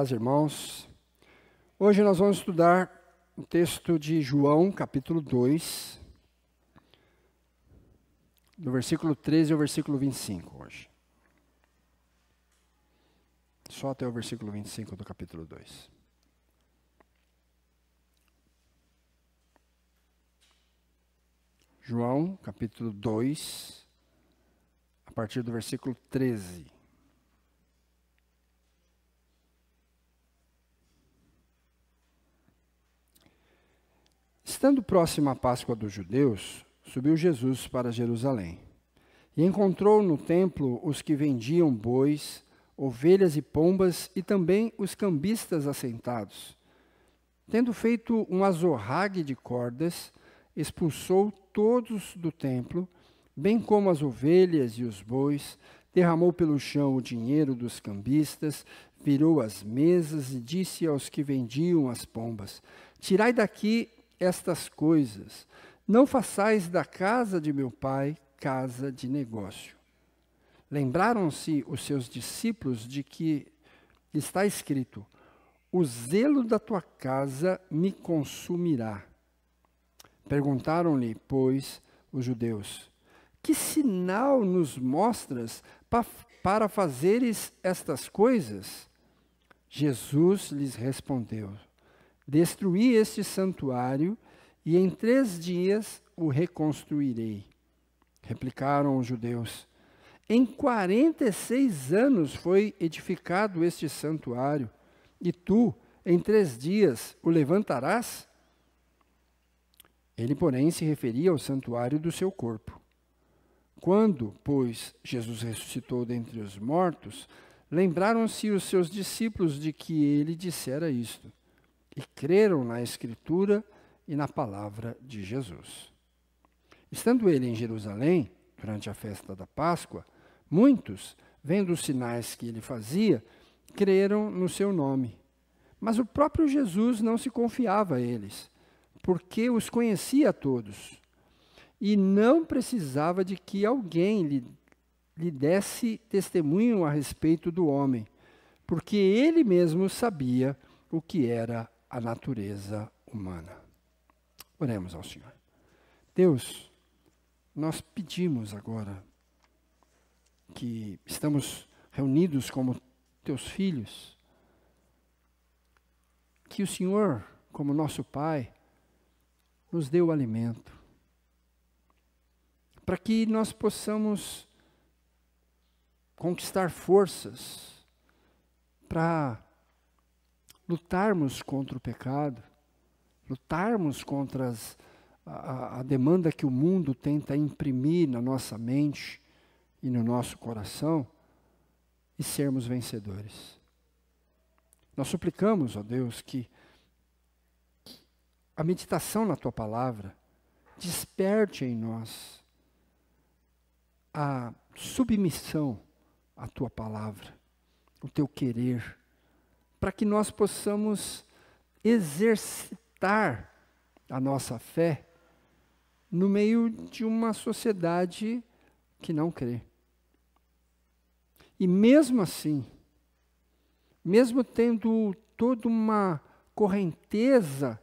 paz, irmãos. Hoje nós vamos estudar o texto de João, capítulo 2, do versículo 13 ao versículo 25 hoje. Só até o versículo 25 do capítulo 2. João, capítulo 2, a partir do versículo 13. Estando próxima à Páscoa dos judeus, subiu Jesus para Jerusalém e encontrou no templo os que vendiam bois, ovelhas e pombas e também os cambistas assentados. Tendo feito um azorrague de cordas, expulsou todos do templo, bem como as ovelhas e os bois, derramou pelo chão o dinheiro dos cambistas, virou as mesas e disse aos que vendiam as pombas: "Tirai daqui estas coisas, não façais da casa de meu pai casa de negócio." Lembraram-se os seus discípulos de que está escrito: "O zelo da tua casa me consumirá." Perguntaram-lhe, pois, os judeus: "Que sinal nos mostras para fazeres estas coisas?" Jesus lhes respondeu: "Destruí este santuário, e em 3 dias o reconstruirei." Replicaram os judeus: "Em 46 anos foi edificado este santuário, e tu, em 3 dias, o levantarás?" Ele, porém, se referia ao santuário do seu corpo. Quando, pois, Jesus ressuscitou dentre os mortos, lembraram-se os seus discípulos de que ele dissera isto, e creram na Escritura e na palavra de Jesus. Estando ele em Jerusalém, durante a festa da Páscoa, muitos, vendo os sinais que ele fazia, creram no seu nome. Mas o próprio Jesus não se confiava a eles, porque os conhecia a todos, e não precisava de que alguém lhe desse testemunho a respeito do homem, porque ele mesmo sabia o que era a natureza humana. Oremos ao Senhor. Deus, nós pedimos agora que estamos reunidos como teus filhos, que o Senhor, como nosso Pai, nos dê o alimento, para que nós possamos conquistar forças para lutarmos contra o pecado, lutarmos contra a demanda que o mundo tenta imprimir na nossa mente e no nosso coração e sermos vencedores. Nós suplicamos, ó Deus, que a meditação na Tua Palavra desperte em nós a submissão à Tua Palavra, o Teu querer, para que nós possamos exercitar a nossa fé no meio de uma sociedade que não crê. E mesmo assim, mesmo tendo toda uma correnteza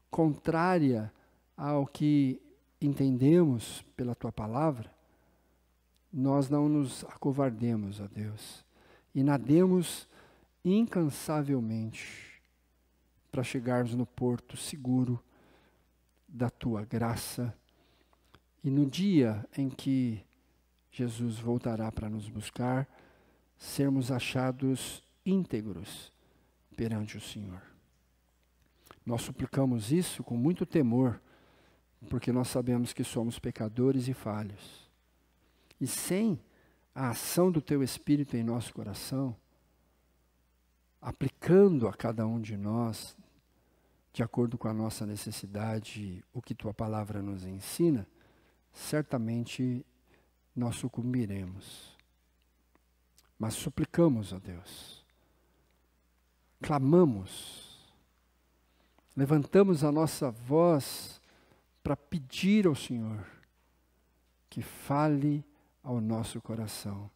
contrária ao que entendemos pela Tua Palavra, nós não nos acovardemos, ó Deus, e nademos incansavelmente para chegarmos no porto seguro da Tua graça, e no dia em que Jesus voltará para nos buscar, sermos achados íntegros perante o Senhor. Nós suplicamos isso com muito temor, porque nós sabemos que somos pecadores e falhos. E sem a ação do Teu Espírito em nosso coração, aplicando a cada um de nós, de acordo com a nossa necessidade, o que Tua Palavra nos ensina, certamente nós sucumbiremos. Mas suplicamos a Deus, clamamos, levantamos a nossa voz para pedir ao Senhor que fale ao nosso coração,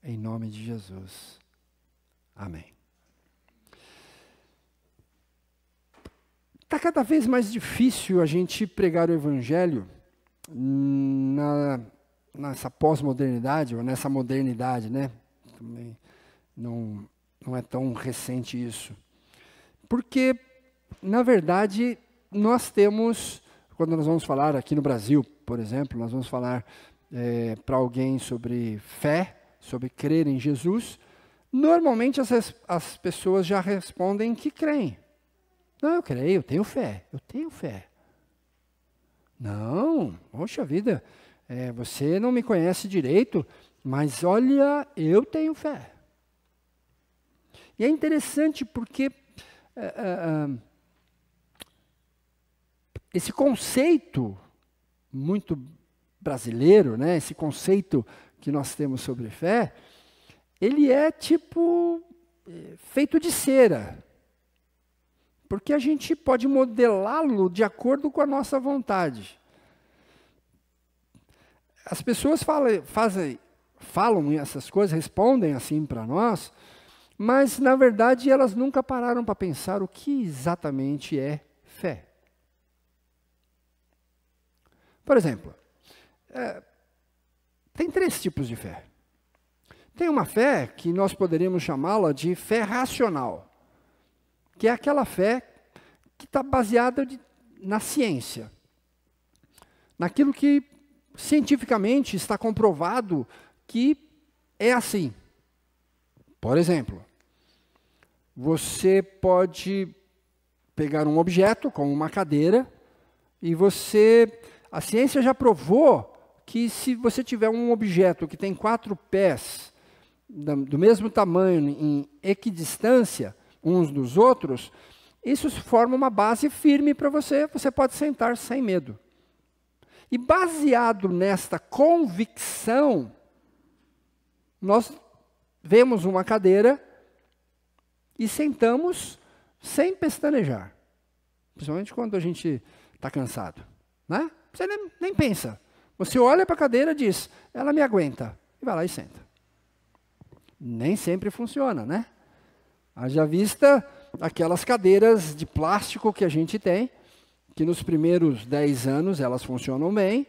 em nome de Jesus. Amém. está cada vez mais difícil a gente pregar o Evangelho nessa pós-modernidade, ou nessa modernidade, né? Também não é tão recente isso. Porque, na verdade, nós temos, quando nós vamos falar aqui no Brasil, por exemplo, nós vamos falar para alguém sobre fé, sobre crer em Jesus, normalmente as pessoas já respondem que creem. Não, eu creio, eu tenho fé, eu tenho fé. Não, poxa vida, você não me conhece direito, mas olha, eu tenho fé. E é interessante porque esse conceito muito brasileiro, né, esse conceito que nós temos sobre fé, ele é tipo feito de cera. Porque a gente pode modelá-lo de acordo com a nossa vontade. As pessoas falam essas coisas, respondem assim para nós, mas, na verdade, elas nunca pararam para pensar o que exatamente é fé. Por exemplo, tem 3 tipos de fé. Tem uma fé que nós poderíamos chamá-la de fé racional, que é aquela fé que está baseada na ciência, naquilo que cientificamente está comprovado que é assim. Por exemplo, você pode pegar um objeto, como uma cadeira, e a ciência já provou que se você tiver um objeto que tem 4 pés, do mesmo tamanho, em equidistância, uns dos outros, isso forma uma base firme para você pode sentar sem medo. E baseado nesta convicção, nós vemos uma cadeira e sentamos sem pestanejar. Principalmente quando a gente está cansado, né? Você nem pensa. Você olha para a cadeira e diz, ela me aguenta, e vai lá e senta. Nem sempre funciona, né? Haja vista aquelas cadeiras de plástico que a gente tem, que nos primeiros 10 anos elas funcionam bem,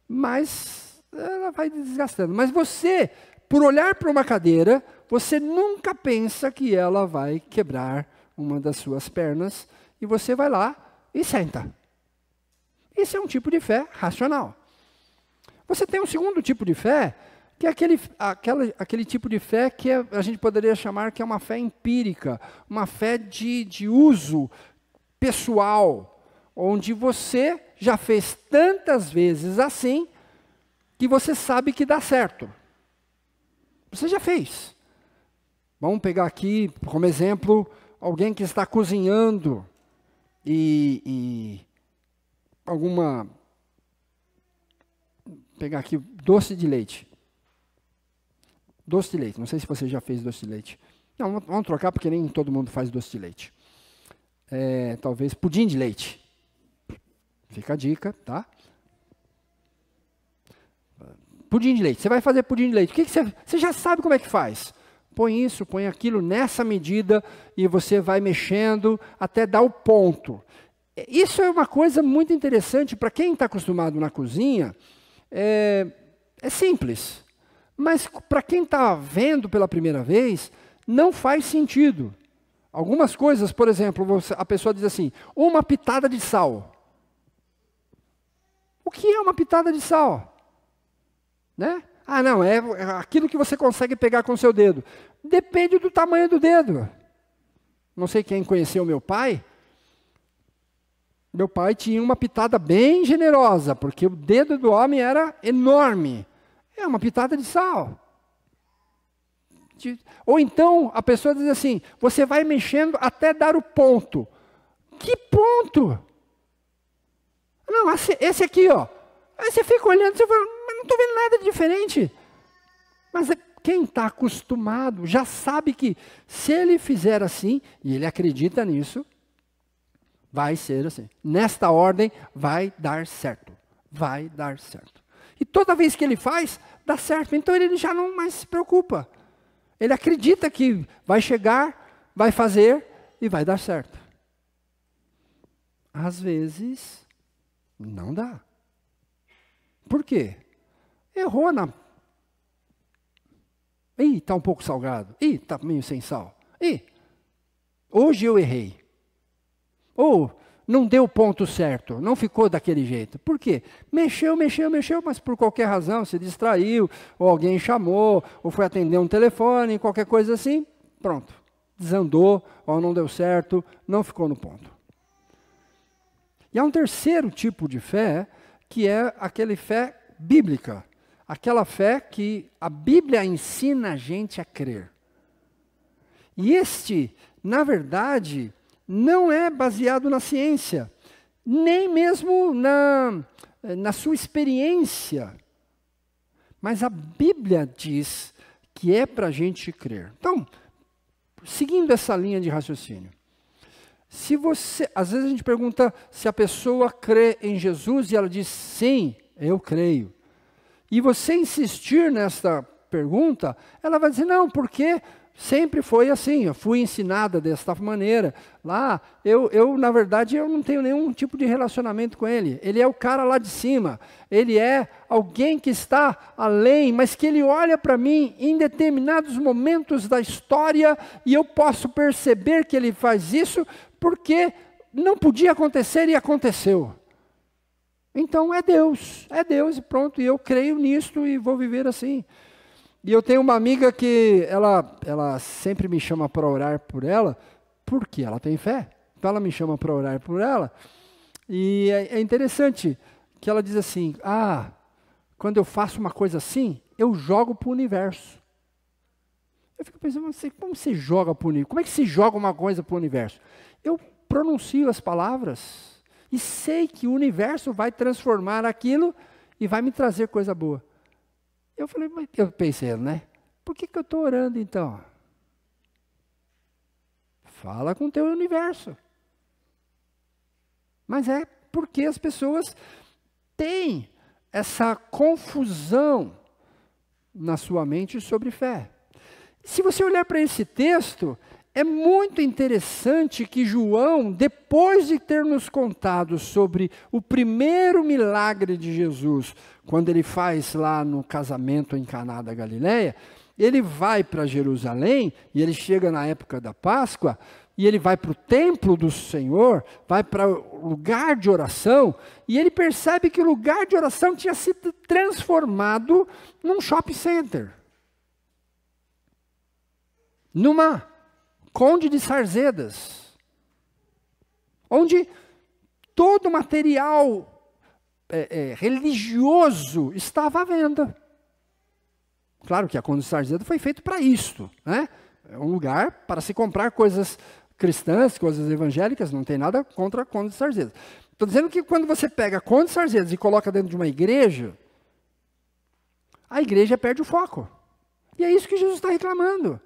mas ela vai desgastando. Mas você, por olhar para uma cadeira, você nunca pensa que ela vai quebrar uma das suas pernas, e você vai lá e senta. Esse é um tipo de fé racional. Você tem um segundo tipo de fé, que é aquele tipo de fé que a gente poderia chamar que é uma fé empírica, uma fé de uso pessoal, onde você já fez tantas vezes assim, que você sabe que dá certo. Você já fez. Vamos pegar aqui, como exemplo, alguém que está cozinhando pegar aqui doce de leite. Doce de leite, não sei se você já fez doce de leite. Não, vamos trocar porque nem todo mundo faz doce de leite. Talvez pudim de leite. Fica a dica, tá? Pudim de leite, você vai fazer pudim de leite. O que você já sabe como é que faz? Põe isso, põe aquilo nessa medida e você vai mexendo até dar o ponto. Isso é uma coisa muito interessante para quem está acostumado na cozinha. É simples. Mas para quem está vendo pela primeira vez, não faz sentido. Algumas coisas, por exemplo, a pessoa diz assim, uma pitada de sal. O que é uma pitada de sal? Né? Ah, não, é aquilo que você consegue pegar com o seu dedo. Depende do tamanho do dedo. Não sei quem conheceu meu pai. Meu pai tinha uma pitada bem generosa, porque o dedo do homem era enorme. É uma pitada de sal. Ou então, a pessoa diz assim, você vai mexendo até dar o ponto. Que ponto? Não, esse aqui, ó. Aí você fica olhando, você fala, mas não estou vendo nada de diferente. Mas quem está acostumado já sabe que se ele fizer assim, e ele acredita nisso, vai ser assim. Nesta ordem, vai dar certo. Vai dar certo. E toda vez que ele faz, dá certo. Então ele já não mais se preocupa. Ele acredita que vai chegar, vai fazer e vai dar certo. Às vezes, não dá. Por quê? Errou na... Ih, está um pouco salgado. Ih, está meio sem sal. Ih, hoje eu errei. Ou não deu o ponto certo, não ficou daquele jeito. Por quê? Mexeu, mas por qualquer razão se distraiu, ou alguém chamou, ou foi atender um telefone, qualquer coisa assim, pronto. Desandou, ou não deu certo, não ficou no ponto. E há um terceiro tipo de fé, que é aquela fé bíblica. Aquela fé que a Bíblia ensina a gente a crer. E este, na verdade, não é baseado na ciência, nem mesmo na sua experiência. Mas a Bíblia diz que é para a gente crer. Então, seguindo essa linha de raciocínio, se você, às vezes a gente pergunta se a pessoa crê em Jesus e ela diz sim, eu creio. E você insistir nessa pergunta, ela vai dizer não, porque sempre foi assim, eu fui ensinada desta maneira. Lá, na verdade, eu não tenho nenhum tipo de relacionamento com ele. Ele é o cara lá de cima. Ele é alguém que está além, mas que ele olha para mim em determinados momentos da história e eu posso perceber que ele faz isso porque não podia acontecer e aconteceu. Então é Deus e pronto, e eu creio nisto e vou viver assim. E eu tenho uma amiga que ela sempre me chama para orar por ela, porque ela tem fé. Então ela me chama para orar por ela. E é interessante que ela diz assim, quando eu faço uma coisa assim, eu jogo para o universo. Eu fico pensando, como você joga para o universo? Como é que se joga uma coisa para o universo? Eu pronuncio as palavras e sei que o universo vai transformar aquilo e vai me trazer coisa boa. Eu pensei, né? Por que eu estou orando então? Fala com o teu universo. Mas é porque as pessoas têm essa confusão na sua mente sobre fé. Se você olhar para esse texto, é muito interessante que João, depois de ter nos contado sobre o primeiro milagre de Jesus, quando ele faz lá no casamento em Caná da Galileia, ele vai para Jerusalém, e ele chega na época da Páscoa, e ele vai para o templo do Senhor, vai para o lugar de oração, e ele percebe que o lugar de oração tinha sido transformado num shopping center. Numa Conde de Sarzedas, onde todo o material religioso estava à venda. Claro que a Conde de Sarzedas foi feito para isto, né? É um lugar para se comprar coisas cristãs, coisas evangélicas, não tem nada contra a Conde de Sarzedas. Estou dizendo que quando você pega a Conde de Sarzedas e coloca dentro de uma igreja, a igreja perde o foco. E é isso que Jesus está reclamando.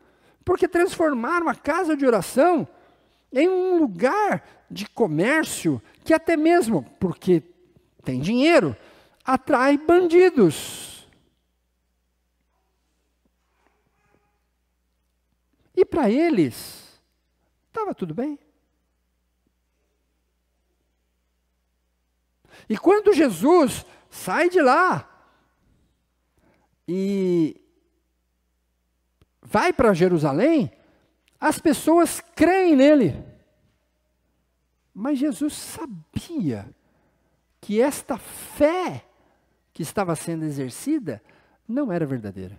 Porque transformaram a casa de oração em um lugar de comércio que até mesmo, porque tem dinheiro, atrai bandidos. E para eles, estava tudo bem. E quando Jesus sai de lá e vai para Jerusalém, as pessoas creem nele. Mas Jesus sabia que esta fé que estava sendo exercida não era verdadeira.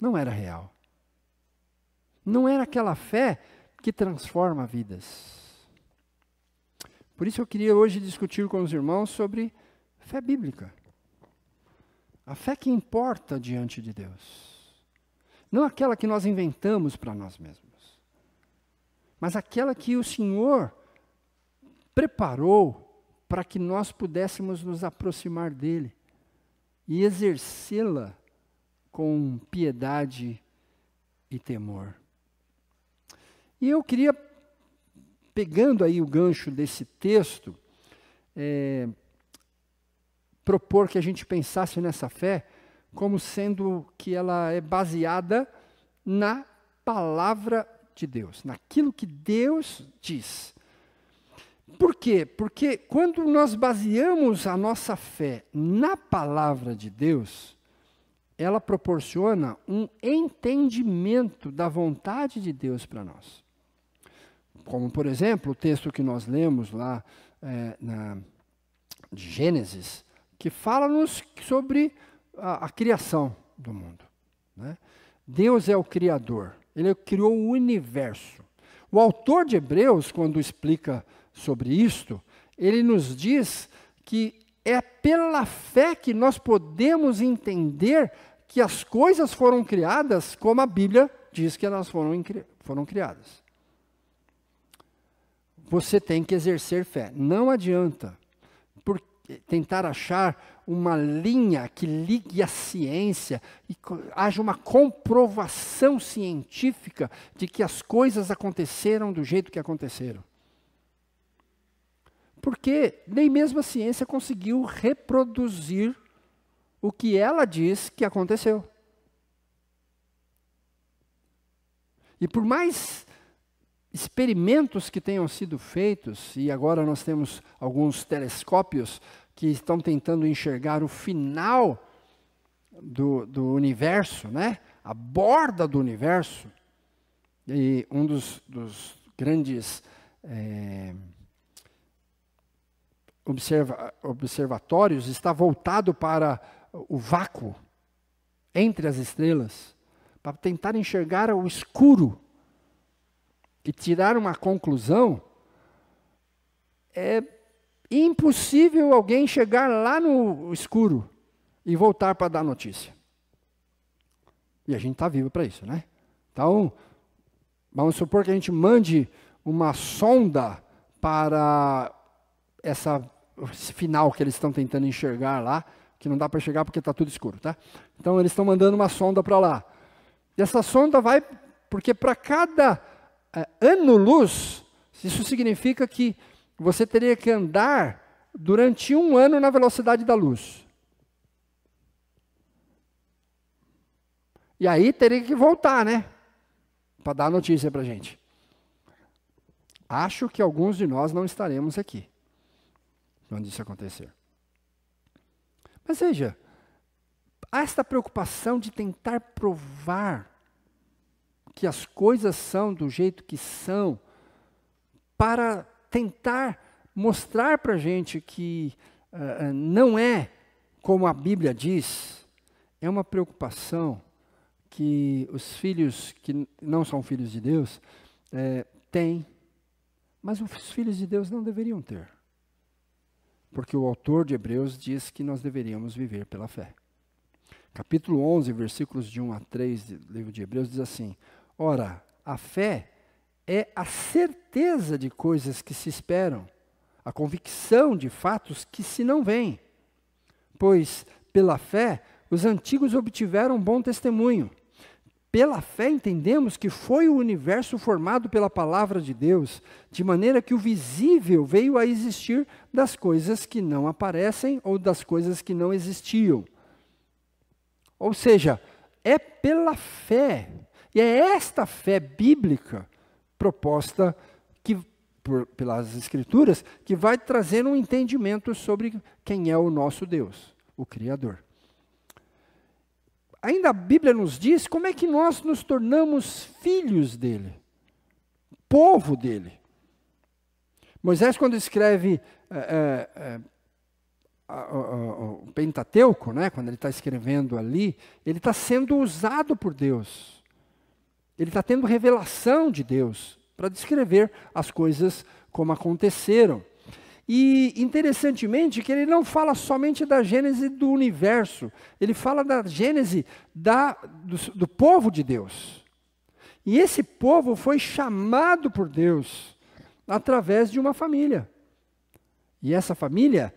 Não era real. Não era aquela fé que transforma vidas. Por isso eu queria hoje discutir com os irmãos sobre fé bíblica. A fé que importa diante de Deus. Não aquela que nós inventamos para nós mesmos. Mas aquela que o Senhor preparou para que nós pudéssemos nos aproximar dEle e exercê-la com piedade e temor. E eu queria, pegando aí o gancho desse texto, propor que a gente pensasse nessa fé como sendo que ela é baseada na palavra de Deus, naquilo que Deus diz. Por quê? Porque quando nós baseamos a nossa fé na palavra de Deus, ela proporciona um entendimento da vontade de Deus para nós. Como, por exemplo, o texto que nós lemos lá de Gênesis, que fala-nos sobre a criação do mundo, né? Deus é o Criador, Ele criou o universo. O autor de Hebreus, quando explica sobre isto, ele nos diz que é pela fé que nós podemos entender que as coisas foram criadas como a Bíblia diz que elas foram criadas. Você tem que exercer fé. Não adianta tentar achar uma linha que ligue a ciência e haja uma comprovação científica de que as coisas aconteceram do jeito que aconteceram. Porque nem mesmo a ciência conseguiu reproduzir o que ela diz que aconteceu. E por mais experimentos que tenham sido feitos, e agora nós temos alguns telescópios que estão tentando enxergar o final do universo, né? A borda do universo, e um dos grandes observatórios está voltado para o vácuo entre as estrelas, para tentar enxergar o escuro e tirar uma conclusão. É impossível alguém chegar lá no escuro e voltar para dar notícia. E a gente está vivo para isso, né? Então, vamos supor que a gente mande uma sonda para esse final que eles estão tentando enxergar lá, que não dá para enxergar porque está tudo escuro, tá? Então, eles estão mandando uma sonda para lá. E essa sonda vai, porque para cada ano-luz, isso significa que você teria que andar durante 1 ano na velocidade da luz. E aí teria que voltar, né? Para dar notícia para a gente. Acho que alguns de nós não estaremos aqui quando isso acontecer. Mas veja, há esta preocupação de tentar provar que as coisas são do jeito que são, para tentar mostrar para a gente que não é como a Bíblia diz. É uma preocupação que os filhos que não são filhos de Deus têm, mas os filhos de Deus não deveriam ter. Porque o autor de Hebreus diz que nós deveríamos viver pela fé. Capítulo 11, versículos de 1 a 3 do livro de Hebreus diz assim: ora, a fé é a certeza de coisas que se esperam, a convicção de fatos que se não veem. Pois, pela fé, os antigos obtiveram bom testemunho. Pela fé entendemos que foi o universo formado pela palavra de Deus, de maneira que o visível veio a existir das coisas que não aparecem ou das coisas que não existiam. Ou seja, é pela fé, e é esta fé bíblica proposta pelas Escrituras que vai trazer um entendimento sobre quem é o nosso Deus, o Criador. Ainda a Bíblia nos diz como é que nós nos tornamos filhos dele, povo dele. Moisés, quando escreve o Pentateuco, né, quando ele está escrevendo ali, ele está sendo usado por Deus. Ele está tendo revelação de Deus para descrever as coisas como aconteceram. E, interessantemente, que ele não fala somente da gênese do universo, ele fala da gênese do povo de Deus. E esse povo foi chamado por Deus através de uma família. E essa família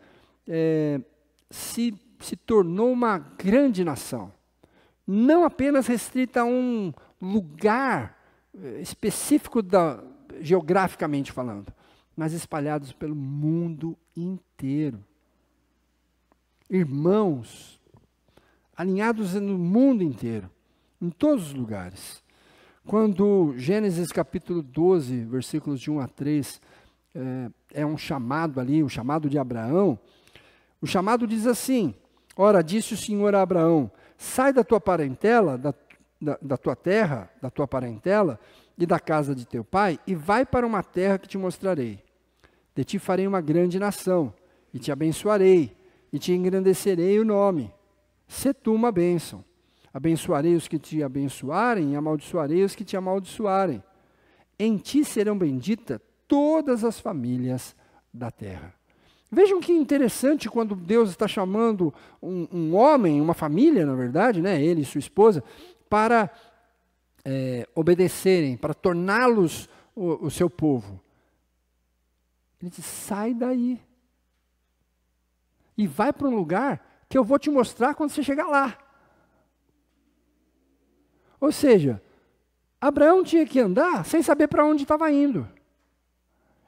se tornou uma grande nação. Não apenas restrita a um lugar específico geograficamente falando, mas espalhados pelo mundo inteiro. Irmãos, alinhados no mundo inteiro, em todos os lugares. Quando Gênesis capítulo 12, versículos de 1 a 3, é um chamado ali, o chamado de Abraão. O chamado diz assim: ora, disse o Senhor a Abraão, sai da tua parentela, da tua terra, da tua parentela e da casa de teu pai, e vai para uma terra que te mostrarei. De ti farei uma grande nação, e te abençoarei, e te engrandecerei o nome. Sê tu uma bênção. Abençoarei os que te abençoarem, e amaldiçoarei os que te amaldiçoarem. Em ti serão benditas todas as famílias da terra. Vejam que interessante quando Deus está chamando um homem, uma família, na verdade, né, ele e sua esposa, para obedecerem, para torná-los o seu povo. Ele diz, sai daí. E vai para um lugar que eu vou te mostrar quando você chegar lá. Ou seja, Abraão tinha que andar sem saber para onde estava indo.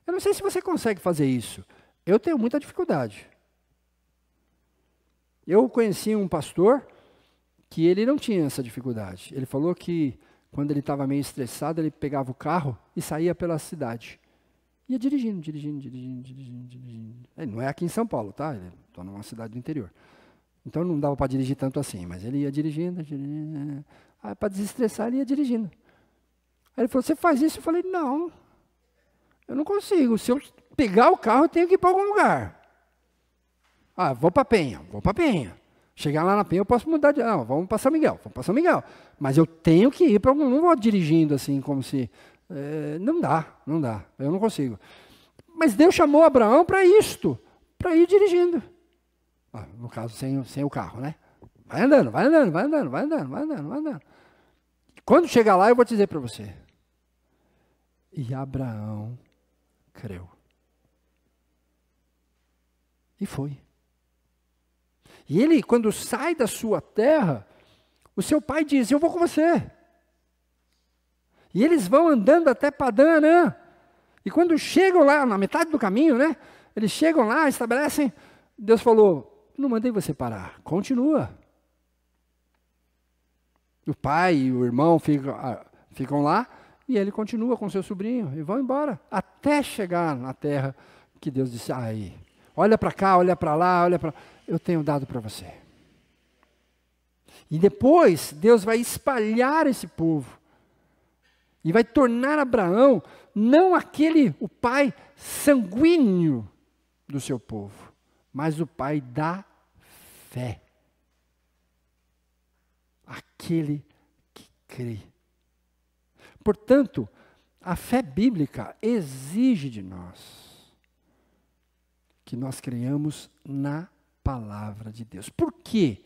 Eu não sei se você consegue fazer isso. Eu tenho muita dificuldade. Eu conheci um pastor que ele não tinha essa dificuldade. Ele falou que quando ele estava meio estressado, ele pegava o carro e saía pela cidade. Ia dirigindo. Não é aqui em São Paulo, tá? Estou numa cidade do interior. Então não dava para dirigir tanto assim, mas ele ia dirigindo. Aí para desestressar, ele ia dirigindo. Aí ele falou, você faz isso? Eu falei, não, eu não consigo. Se eu pegar o carro, eu tenho que ir para algum lugar. Ah, vou para Penha. Chegar lá na Penha, eu posso mudar de... Não, vamos para São Miguel. Mas eu tenho que ir para algum... Não vou dirigindo assim, como se... não dá. Eu não consigo. Mas Deus chamou Abraão para isto, para ir dirigindo. No caso, sem o carro, né? Vai andando. Quando chegar lá, eu vou dizer para você. E Abraão creu. E foi. E ele, quando sai da sua terra, o seu pai diz, eu vou com você. E eles vão andando até Padã Arã. E quando chegam lá, na metade do caminho, né? Eles chegam lá, estabelecem. Deus falou, não mandei você parar, continua. O pai e o irmão ficam lá, e ele continua com seu sobrinho, e vão embora, até chegar na terra que Deus disse, aí, olha para cá, olha para lá, eu tenho dado para você. E depois, Deus vai espalhar esse povo, e vai tornar Abraão, não o pai sanguíneo do seu povo, mas o pai da fé. Aquele que crê. Portanto, a fé bíblica exige de nós que nós creiamos na palavra de Deus. Por quê?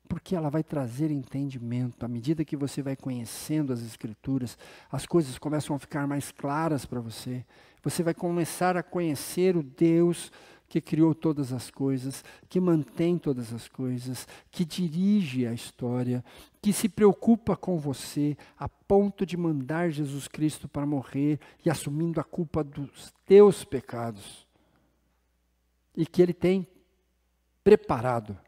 Porque ela vai trazer entendimento. À medida que você vai conhecendo as Escrituras, as coisas começam a ficar mais claras para você. Você vai começar a conhecer o Deus que criou todas as coisas, que mantém todas as coisas, que dirige a história, que se preocupa com você a ponto de mandar Jesus Cristo para morrer e assumindo a culpa dos teus pecados. E que Ele tem preparado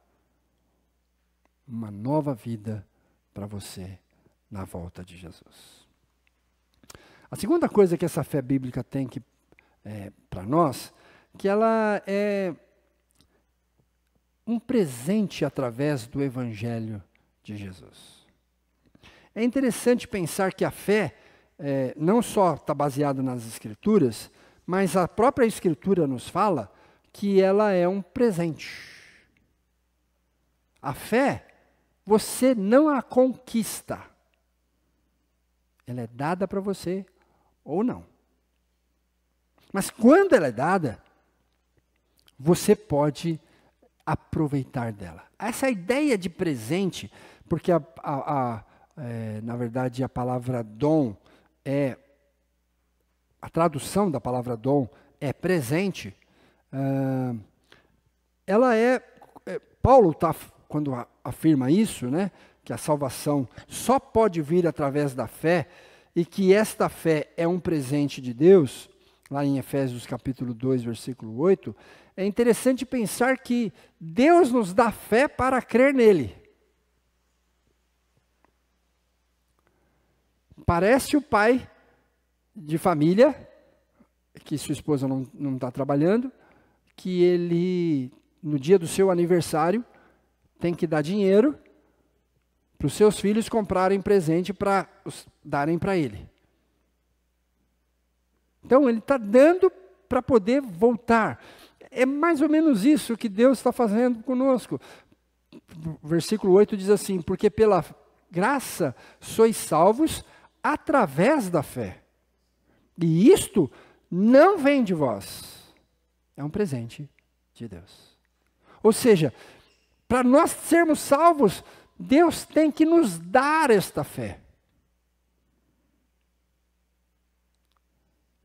uma nova vida para você na volta de Jesus. A segunda coisa que essa fé bíblica tem para nós, que ela é um presente através do Evangelho de Jesus. É interessante pensar que a fé não só está baseada nas Escrituras, mas a própria Escritura nos fala que ela é um presente. A fé, você não a conquista. Ela é dada para você ou não. Mas quando ela é dada, você pode aproveitar dela. Essa ideia de presente, porque na verdade a palavra dom a tradução da palavra dom é presente, ela Paulo quando afirma isso, né, que a salvação só pode vir através da fé e que esta fé é um presente de Deus, lá em Efésios capítulo 2, versículo 8, é interessante pensar que Deus nos dá fé para crer nele. Parece o pai de família que sua esposa não está trabalhando, que ele, no dia do seu aniversário, tem que dar dinheiro para os seus filhos comprarem presente para darem para ele. Então, ele está dando para poder voltar. É mais ou menos isso que Deus está fazendo conosco. Versículo 8 diz assim: porque pela graça sois salvos através da fé. E isto não vem de vós. É um presente de Deus. Ou seja, para nós sermos salvos, Deus tem que nos dar esta fé.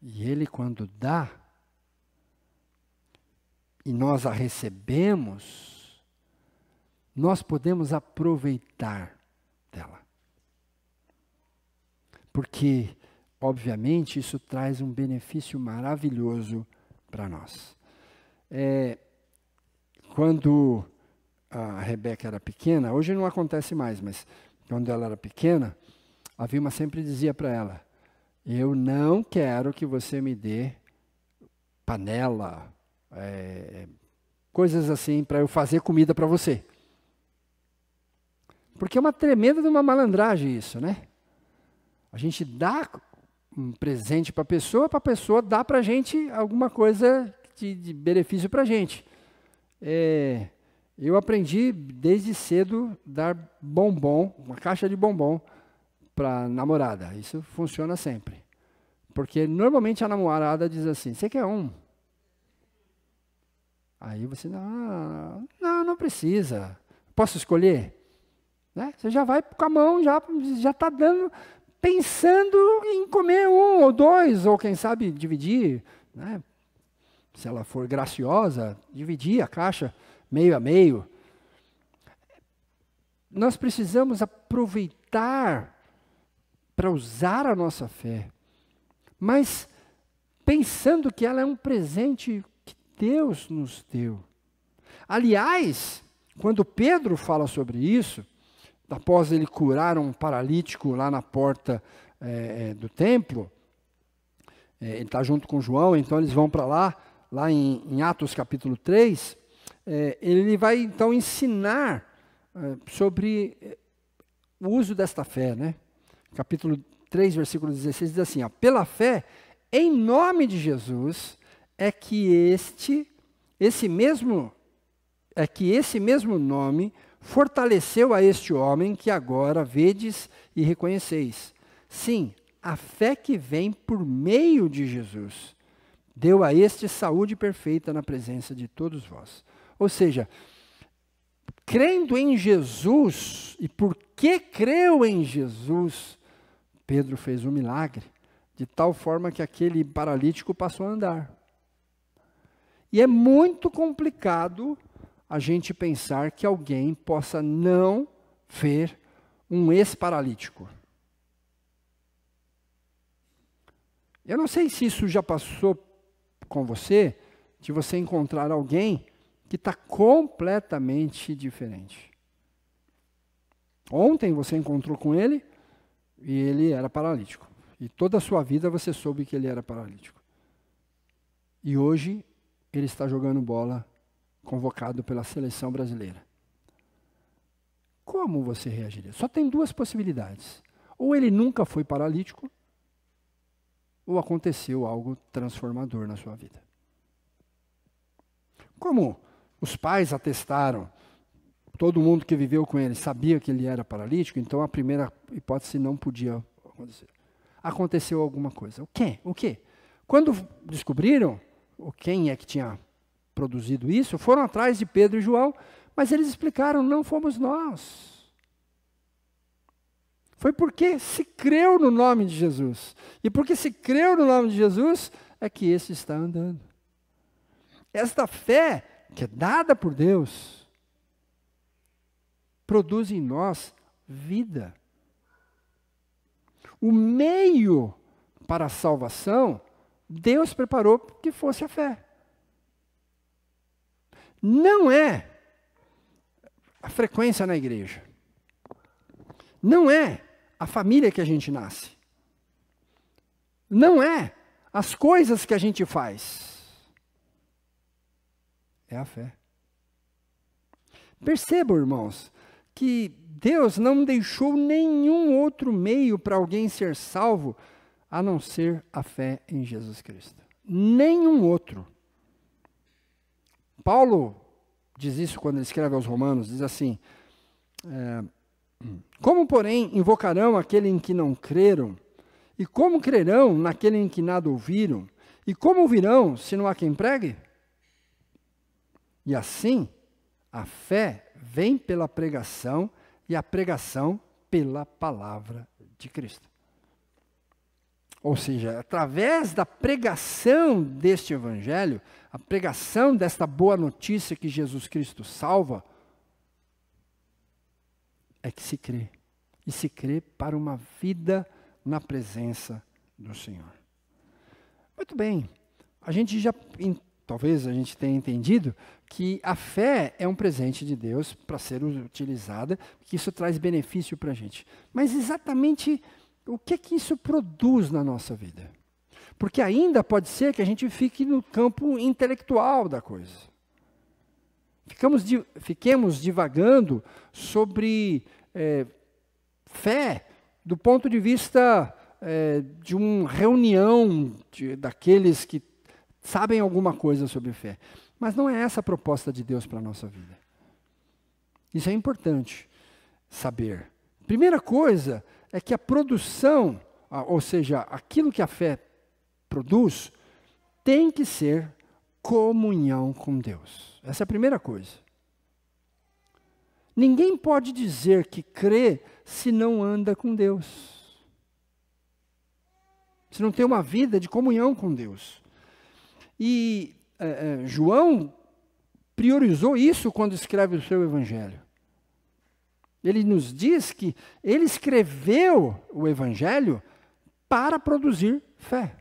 E Ele, quando dá, e nós a recebemos, nós podemos aproveitar dela. Porque, obviamente, isso traz um benefício maravilhoso para nós. Quando a Rebeca era pequena, hoje não acontece mais, mas quando ela era pequena, a Vilma sempre dizia para ela: eu não quero que você me dê panela, coisas assim, para eu fazer comida para você. Porque é uma tremenda de uma malandragem isso, né? A gente dá um presente para a pessoa dá para a gente alguma coisa de benefício para a gente. Eu aprendi desde cedo dar bombom, uma caixa de bombom para a namorada. Isso funciona sempre. Porque normalmente a namorada diz assim: você quer um? Aí você, não precisa. Posso escolher? Né? Você já vai com a mão, já está dando, pensando em comer um ou dois, ou quem sabe dividir, né? Se ela for graciosa, dividir a caixa meio a meio. Nós precisamos aproveitar para usar a nossa fé, mas pensando que ela é um presente que Deus nos deu. Aliás, quando Pedro fala sobre isso, após ele curar um paralítico lá na porta do templo, ele está junto com João, então eles vão para lá em Atos capítulo 3, ele vai então ensinar sobre o uso desta fé, né? Capítulo 3, versículo 16, diz assim: pela fé, em nome de Jesus, é que esse mesmo nome fortaleceu a este homem que agora vedes e reconheceis. Sim, a fé que vem por meio de Jesus deu a este saúde perfeita na presença de todos vós. Ou seja, crendo em Jesus, e porque creu em Jesus, Pedro fez um milagre, de tal forma que aquele paralítico passou a andar. E é muito complicado a gente pensar que alguém possa não ver um ex-paralítico. Eu não sei se isso já passou com você, de você encontrar alguém que está completamente diferente. Ontem você encontrou com ele e ele era paralítico. E toda a sua vida você soube que ele era paralítico. E hoje ele está jogando bola, convocado pela seleção brasileira. Como você reagiria? Só tem duas possibilidades. Ou ele nunca foi paralítico, ou aconteceu algo transformador na sua vida. Como os pais atestaram, todo mundo que viveu com ele sabia que ele era paralítico, então a primeira hipótese não podia acontecer. Aconteceu alguma coisa. O quê? O quê? Quando descobriram quem é que tinha produzido isso, foram atrás de Pedro e João, mas eles explicaram: não fomos nós. Foi porque se creu no nome de Jesus. E porque se creu no nome de Jesus, é que esse está andando. Esta fé, que é dada por Deus, produz em nós vida. O meio para a salvação, Deus preparou que fosse a fé. Não é a frequência na igreja. Não é a família que a gente nasce. Não é as coisas que a gente faz? É a fé. Percebam, irmãos, que Deus não deixou nenhum outro meio para alguém ser salvo a não ser a fé em Jesus Cristo. Nenhum outro. Paulo diz isso quando ele escreve aos Romanos, diz assim, como, porém, invocarão aquele em que não creram? E como crerão naquele em que nada ouviram? E como ouvirão se não há quem pregue? E assim, a fé vem pela pregação e a pregação pela palavra de Cristo. Ou seja, através da pregação deste evangelho, a pregação desta boa notícia que Jesus Cristo salva, é que se crê. E se crê para uma vida na presença do Senhor. Muito bem, a gente já, talvez a gente tenha entendido que a fé é um presente de Deus para ser utilizada, que isso traz benefício para a gente. Mas exatamente o que é que isso produz na nossa vida? Porque ainda pode ser que a gente fique no campo intelectual da coisa. Fiquemos divagando sobre fé do ponto de vista de uma reunião daqueles que sabem alguma coisa sobre fé. Mas não é essa a proposta de Deus para a nossa vida. Isso é importante saber. Primeira coisa é que a produção, ou seja, aquilo que a fé produz, tem que ser comunhão com Deus. Essa é a primeira coisa. Ninguém pode dizer que crê se não anda com Deus. Se não tem uma vida de comunhão com Deus. E João priorizou isso quando escreve o seu evangelho. Ele nos diz que ele escreveu o evangelho para produzir fé.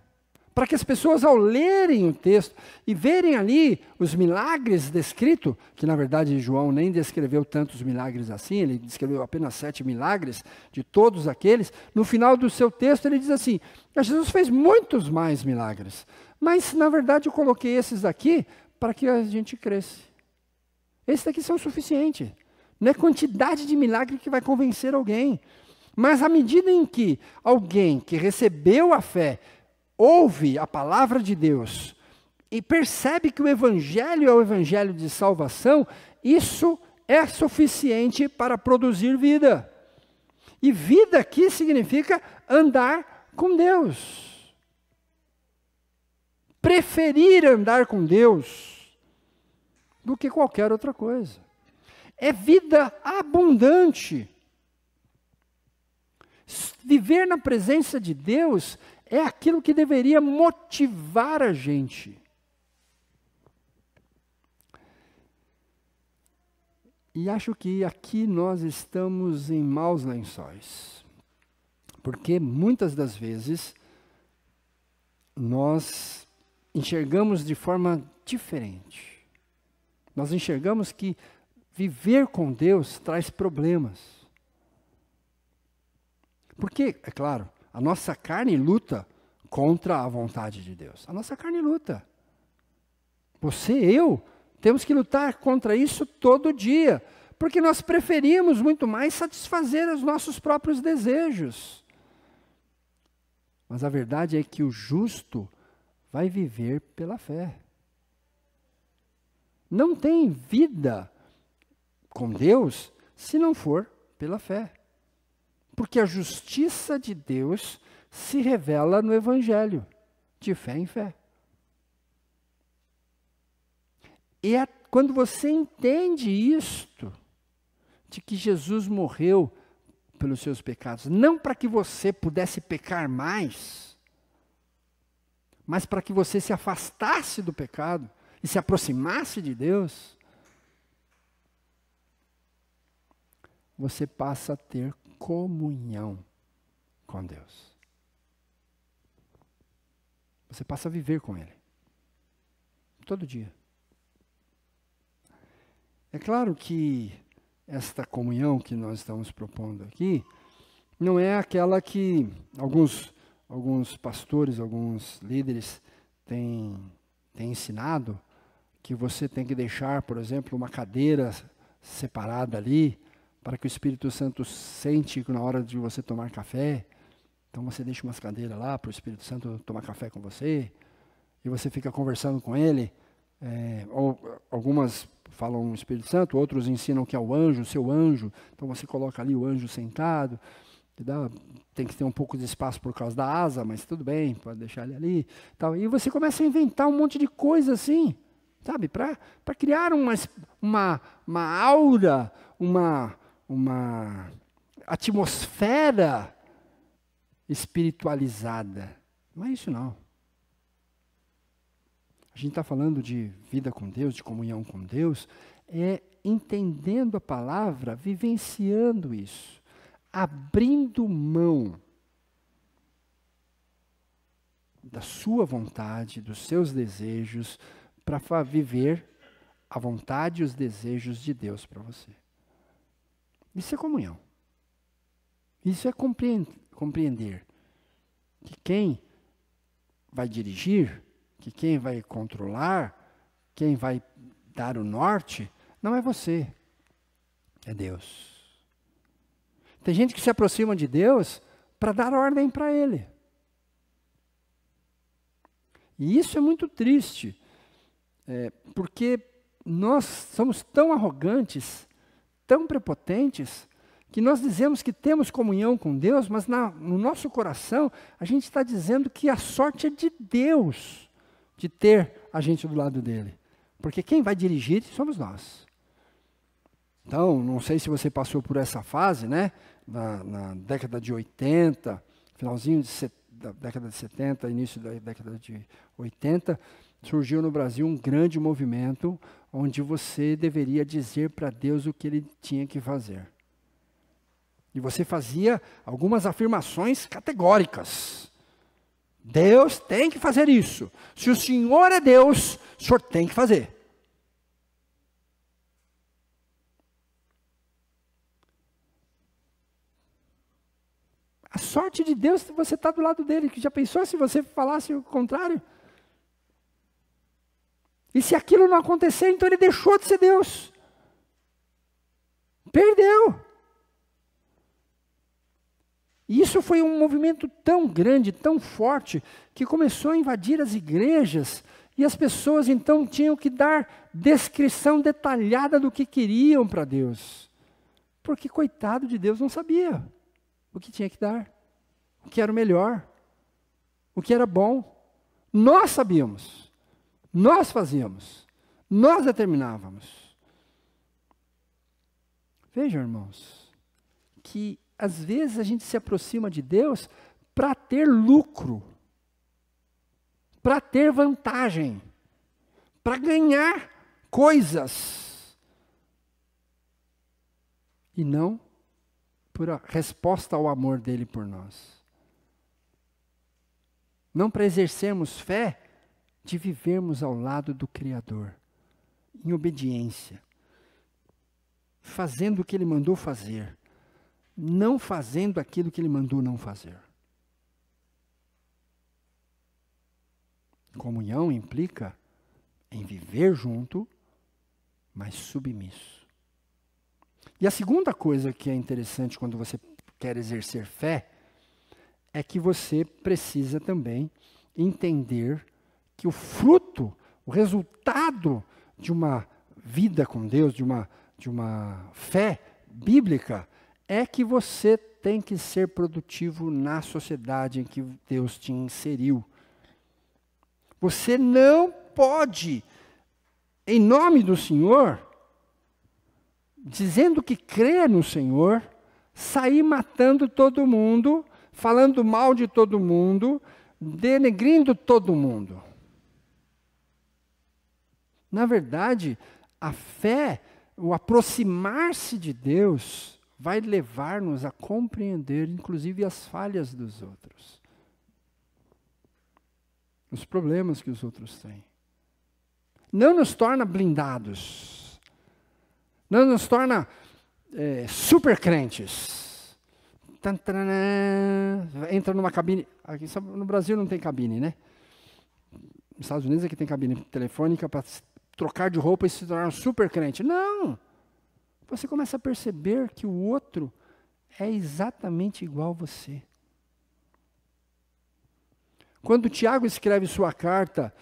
Para que as pessoas, ao lerem o texto e verem ali os milagres descritos, que na verdade João nem descreveu tantos milagres assim, ele descreveu apenas 7 milagres de todos aqueles, no final do seu texto ele diz assim, Jesus fez muitos mais milagres, mas na verdade eu coloquei esses aqui para que a gente cresça. Esses daqui são suficientes. Não é quantidade de milagre que vai convencer alguém, mas à medida em que alguém que recebeu a fé, ouve a palavra de Deus e percebe que o evangelho é o evangelho de salvação, isso é suficiente para produzir vida. E vida aqui significa andar com Deus. Preferir andar com Deus do que qualquer outra coisa. É vida abundante. Viver na presença de Deus é aquilo que deveria motivar a gente. E acho que aqui nós estamos em maus lençóis. Porque muitas das vezes nós enxergamos de forma diferente. Nós enxergamos que viver com Deus traz problemas. Porque, é claro, a nossa carne luta contra a vontade de Deus. A nossa carne luta. Você e eu temos que lutar contra isso todo dia. Porque nós preferimos muito mais satisfazer os nossos próprios desejos. Mas a verdade é que o justo vai viver pela fé. Não tem vida com Deus se não for pela fé. Porque a justiça de Deus se revela no Evangelho, de fé em fé. E é quando você entende isto, de que Jesus morreu pelos seus pecados, não para que você pudesse pecar mais, mas para que você se afastasse do pecado e se aproximasse de Deus, você passa a ter comunhão com Deus. Você passa a viver com Ele. Todo dia. É claro que esta comunhão que nós estamos propondo aqui, não é aquela que alguns alguns pastores, alguns líderes têm ensinado que você tem que deixar, por exemplo, uma cadeira separada ali, para que o Espírito Santo sente na hora de você tomar café. Então você deixa umas cadeiras lá para o Espírito Santo tomar café com você, e você fica conversando com ele. Ou algumas falam o Espírito Santo, outros ensinam que é o anjo, o seu anjo. Então você coloca ali o anjo sentado, tem que ter um pouco de espaço por causa da asa, mas tudo bem, pode deixar ele ali. Tal. E você começa a inventar um monte de coisa assim, sabe, para criar uma aura, uma atmosfera espiritualizada. Não é isso não. A gente está falando de vida com Deus, de comunhão com Deus, entendendo a palavra, vivenciando isso, abrindo mão da sua vontade, dos seus desejos, para viver a vontade e os desejos de Deus para você. Isso é comunhão. Isso é compreender que quem vai dirigir, que quem vai controlar, quem vai dar o norte, não é você, é Deus. Tem gente que se aproxima de Deus para dar ordem para Ele. E isso é muito triste, porque nós somos tão arrogantes, tão prepotentes, que nós dizemos que temos comunhão com Deus, mas no nosso coração a gente está dizendo que a sorte é de Deus de ter a gente do lado dele. Porque quem vai dirigir somos nós. Então, não sei se você passou por essa fase, né? Na década de 80, finalzinho da década de 70, início da década de 80, surgiu no Brasil um grande movimento onde você deveria dizer para Deus o que Ele tinha que fazer. E você fazia algumas afirmações categóricas. Deus tem que fazer isso. Se o Senhor é Deus, o Senhor tem que fazer. A sorte de Deus, você está do lado dele. Já pensou se você falasse o contrário? E se aquilo não acontecer, então ele deixou de ser Deus. Perdeu. E isso foi um movimento tão grande, tão forte, que começou a invadir as igrejas, e as pessoas então tinham que dar descrição detalhada do que queriam para Deus. Porque coitado de Deus não sabia o que tinha que dar, o que era o melhor, o que era bom. Nós sabíamos, nós fazíamos, nós determinávamos. Vejam, irmãos, que às vezes a gente se aproxima de Deus para ter lucro, para ter vantagem, para ganhar coisas, e não por a resposta ao amor dele por nós. Não para exercermos fé de vivermos ao lado do Criador, em obediência, fazendo o que Ele mandou fazer, não fazendo aquilo que Ele mandou não fazer. Comunhão implica em viver junto, mas submisso. E a segunda coisa que é interessante quando você quer exercer fé, é que você precisa também entender que o fruto, o resultado de uma vida com Deus, de uma fé bíblica, é que você tem que ser produtivo na sociedade em que Deus te inseriu. Você não pode, em nome do Senhor, dizendo que crê no Senhor, sair matando todo mundo, falando mal de todo mundo, denegrindo todo mundo. Na verdade, a fé, o aproximar-se de Deus, vai levar-nos a compreender, inclusive, as falhas dos outros. Os problemas que os outros têm. Não nos torna blindados. Não nos torna super crentes. entra numa cabine. Aqui no Brasil não tem cabine, né? Nos Estados Unidos é que tem cabine telefônica para trocar de roupa e se tornar um super crente. Não! Você começa a perceber que o outro é exatamente igual a você. Quando Tiago escreve sua carta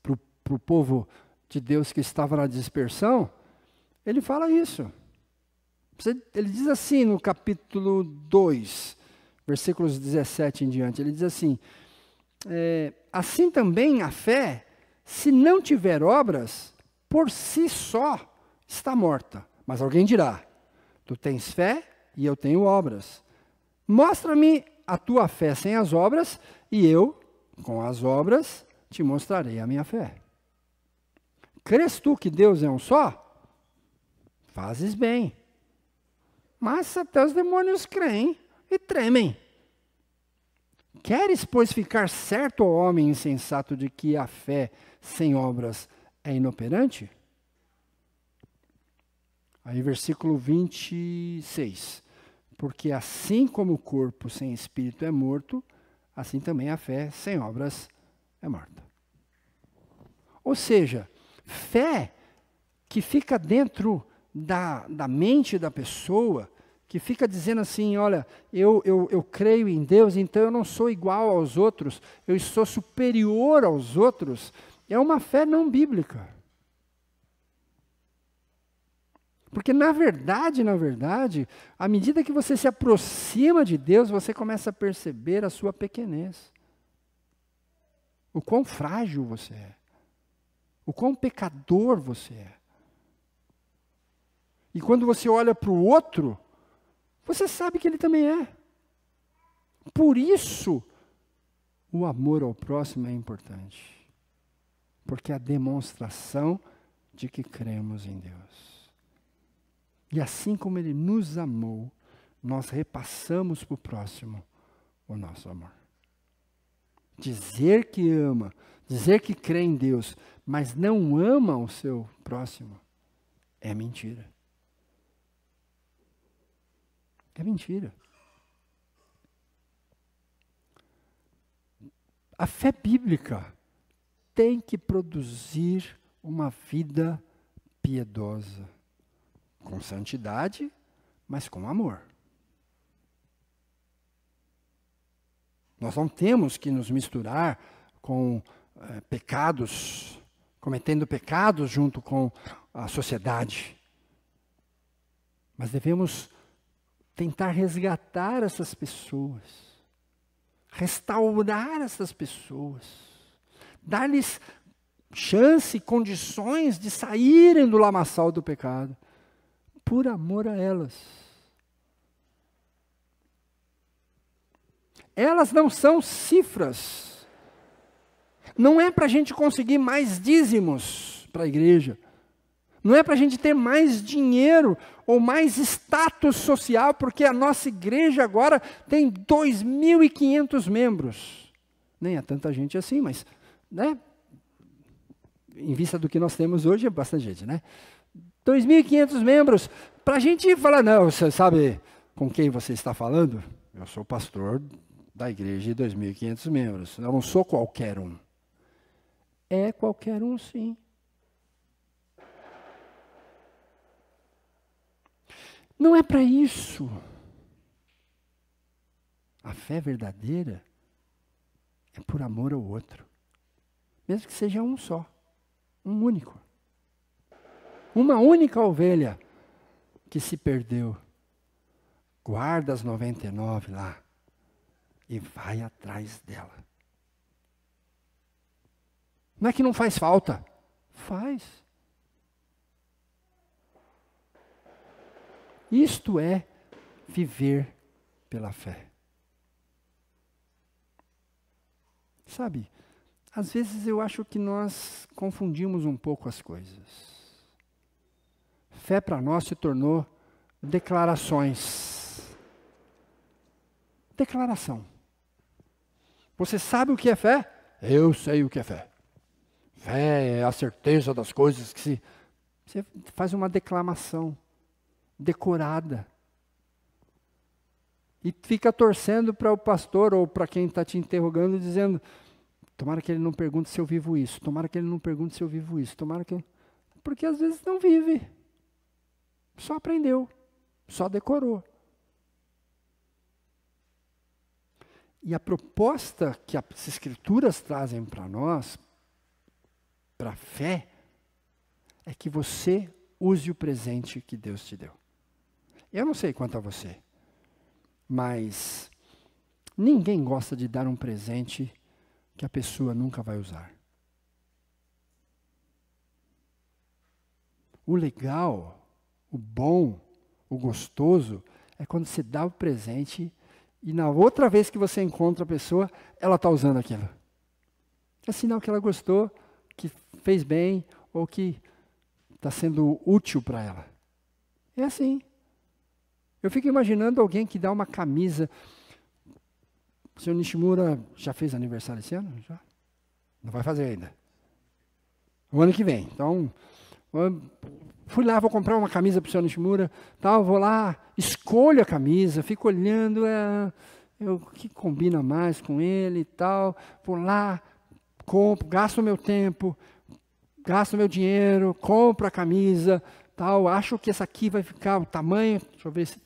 para o povo de Deus que estava na dispersão, ele fala isso. Ele diz assim no capítulo 2, versículos 17 em diante, ele diz assim, assim também a fé, se não tiver obras, por si só está morta. Mas alguém dirá, tu tens fé e eu tenho obras. Mostra-me a tua fé sem as obras, e eu, com as obras, te mostrarei a minha fé. Crês tu que Deus é um só? Fazes bem. Mas até os demônios creem e tremem. Queres, pois, ficar certo, ó homem insensato, de que a fé sem obras é inoperante? Aí versículo 26. Porque assim como o corpo sem espírito é morto, assim também a fé sem obras é morta. Ou seja, fé que fica dentro da mente da pessoa, que fica dizendo assim, olha, eu creio em Deus, então eu não sou igual aos outros, eu sou superior aos outros, é uma fé não bíblica. Porque na verdade, à medida que você se aproxima de Deus, você começa a perceber a sua pequenez. O quão frágil você é. O quão pecador você é. E quando você olha para o outro, você sabe que ele também é. Por isso, o amor ao próximo é importante. Porque é a demonstração de que cremos em Deus. E assim como Ele nos amou, nós repassamos para o próximo o nosso amor. Dizer que ama, dizer que crê em Deus, mas não ama o seu próximo, é mentira. É mentira. A fé bíblica tem que produzir uma vida piedosa, com santidade, mas com amor. Nós não temos que nos misturar com pecados, cometendo pecados junto com a sociedade. Mas devemos tentar resgatar essas pessoas, restaurar essas pessoas, dar-lhes chance, condições de saírem do lamaçal do pecado, por amor a elas. Elas não são cifras. Não é para a gente conseguir mais dízimos para a igreja. Não é para a gente ter mais dinheiro ou mais status social, porque a nossa igreja agora tem 2.500 membros. Nem é tanta gente assim, mas, né? Em vista do que nós temos hoje, é bastante gente, né? 2.500 membros, para a gente falar, não, você sabe com quem você está falando? Eu sou pastor da igreja de 2.500 membros, eu não sou qualquer um. É qualquer um, sim. Não é para isso. A fé verdadeira é por amor ao outro, mesmo que seja um só, um único. Uma única ovelha que se perdeu. Guarda as 99 lá e vai atrás dela. Não é que não faz falta. Faz. Isto é viver pela fé. Sabe, às vezes eu acho que nós confundimos um pouco as coisas. Fé para nós se tornou declarações. Declaração. Você sabe o que é fé? Eu sei o que é fé. Fé é a certeza das coisas que se... Você faz uma declamação decorada. E fica torcendo para o pastor ou para quem está te interrogando, dizendo, tomara que ele não pergunte se eu vivo isso, tomara que ele não pergunte se eu vivo isso, tomara que... Porque às vezes não vive. Só aprendeu, só decorou. E a proposta que as Escrituras trazem para nós, para a fé, é que você use o presente que Deus te deu. Eu não sei quanto a você, mas ninguém gosta de dar um presente que a pessoa nunca vai usar. O legal, o bom, o gostoso, é quando você dá o presente e na outra vez que você encontra a pessoa, ela está usando aquilo. É sinal que ela gostou, que fez bem, ou que está sendo útil para ela. É assim. Eu fico imaginando alguém que dá uma camisa. O senhor Nishimura já fez aniversário esse ano? Já? Não vai fazer ainda. O ano que vem. Então, fui lá, vou comprar uma camisa para o senhor Nishimura, tal, vou lá, escolho a camisa, fico olhando o que combina mais com ele e tal, vou lá, compro, gasto meu tempo, gasto meu dinheiro, compro a camisa, tal, acho que essa aqui vai ficar o tamanho, deixa eu ver se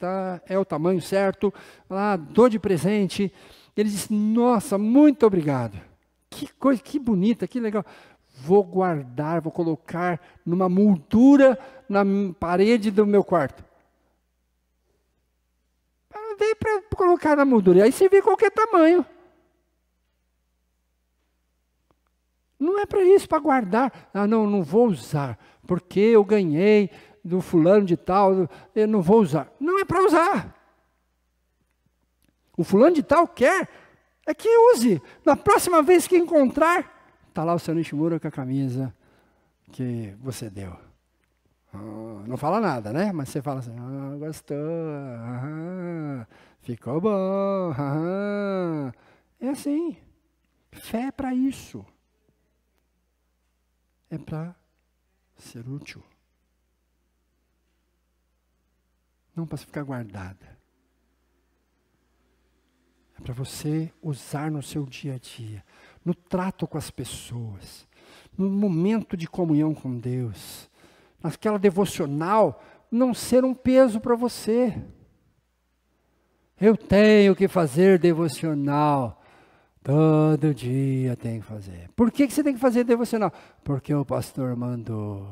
é o tamanho certo, lá, dou de presente. Ele disse, nossa, muito obrigado, que coisa, que bonita, que legal. Vou guardar, vou colocar numa moldura na parede do meu quarto. Não dei para colocar na moldura, aí você vê qualquer tamanho. Não é para isso, para guardar. Ah, não vou usar, porque eu ganhei do fulano de tal, eu não vou usar. Não é para usar. O fulano de tal quer, é que use. Na próxima vez que encontrar, está lá o seu Nishimura com a camisa que você deu. Não fala nada, né? Mas você fala assim, gostou, ficou bom. É assim. Fé é para isso. É para ser útil. Não para ficar guardada. É para você usar no seu dia a dia, no trato com as pessoas, no momento de comunhão com Deus, naquela devocional, não ser um peso para você. Eu tenho que fazer devocional. Todo dia tem que fazer. Por que você tem que fazer devocional? Porque o pastor mandou.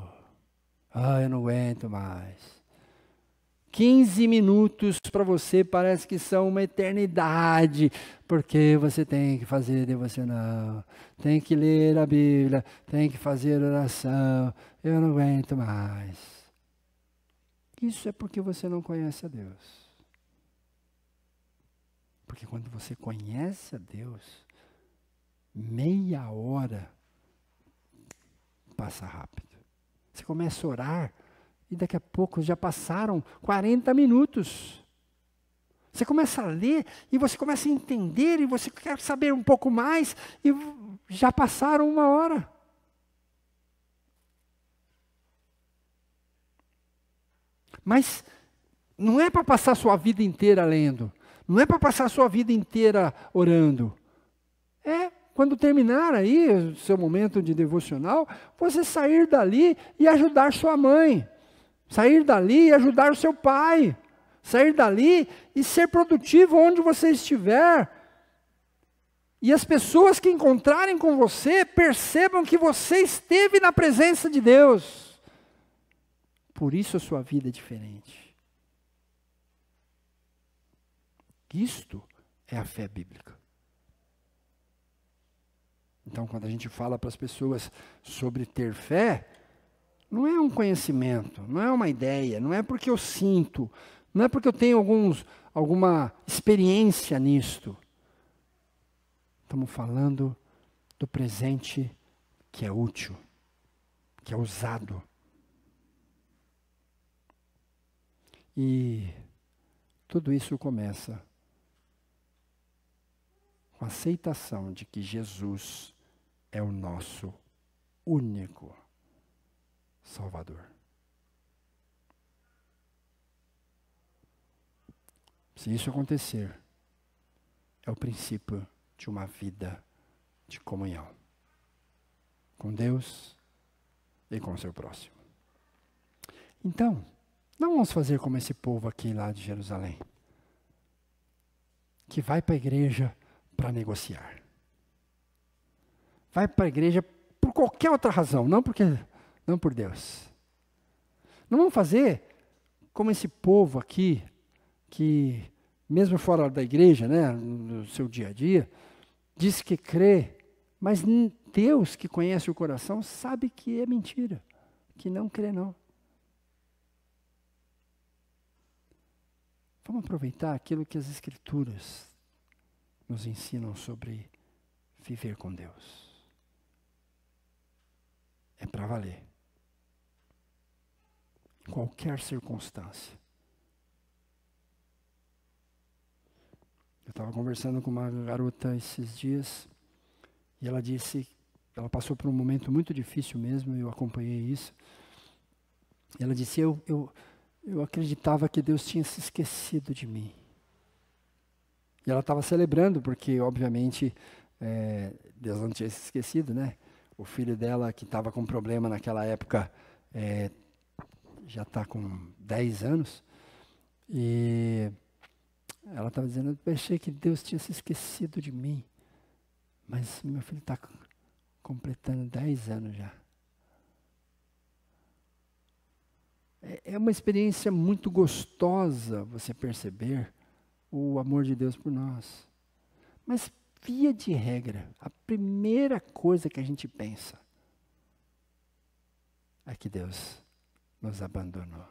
Eu não aguento mais. 15 minutos para você parece que são uma eternidade, porque você tem que fazer devocional, tem que ler a Bíblia, tem que fazer oração. Eu não aguento mais. Isso é porque você não conhece a Deus. Porque quando você conhece a Deus, meia hora passa rápido. Você começa a orar e daqui a pouco já passaram 40 minutos. Você começa a ler e você começa a entender e você quer saber um pouco mais e já passaram 1 hora. Mas não é para passar a sua vida inteira lendo. Não é para passar a sua vida inteira orando. É quando terminar aí o seu momento de devocional, você sair dali e ajudar sua mãe. Sair dali e ajudar o seu pai. Sair dali e ser produtivo onde você estiver. E as pessoas que encontrarem com você percebam que você esteve na presença de Deus. Por isso a sua vida é diferente. Isto é a fé bíblica. Então, quando a gente fala para as pessoas sobre ter fé, não é um conhecimento, não é uma ideia, não é porque eu sinto, não é porque eu tenho alguma experiência nisto. Estamos falando do presente que é útil, que é usado. E tudo isso começa com a aceitação de que Jesus é o nosso único Salvador. Se isso acontecer, é o princípio de uma vida de comunhão com Deus e com o seu próximo. Então, não vamos fazer como esse povo aqui lá de Jerusalém, que vai para a igreja para negociar. Vai para a igreja por qualquer outra razão, não por Deus. Não vamos fazer como esse povo aqui, que mesmo fora da igreja, né, no seu dia a dia, diz que crê, mas Deus que conhece o coração sabe que é mentira, que não crê não. Vamos aproveitar aquilo que as Escrituras nos ensinam sobre viver com Deus. É para valer. Em qualquer circunstância. Eu estava conversando com uma garota esses dias e ela disse, ela passou por um momento muito difícil mesmo, eu acompanhei isso. E ela disse, eu acreditava que Deus tinha se esquecido de mim. E ela estava celebrando, porque obviamente Deus não tinha se esquecido, né? O filho dela, que estava com problema naquela época, já está com 10 anos. E ela estava dizendo, eu achei que Deus tinha se esquecido de mim. Mas meu filho está completando 10 anos já. É uma experiência muito gostosa você perceber o amor de Deus por nós. Mas, via de regra, a primeira coisa que a gente pensa é que Deus nos abandonou.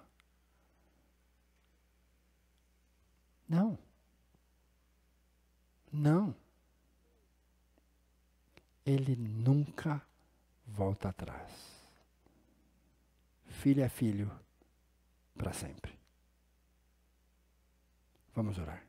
Não. Não. Ele nunca volta atrás. Filho é filho para sempre. Vamos orar.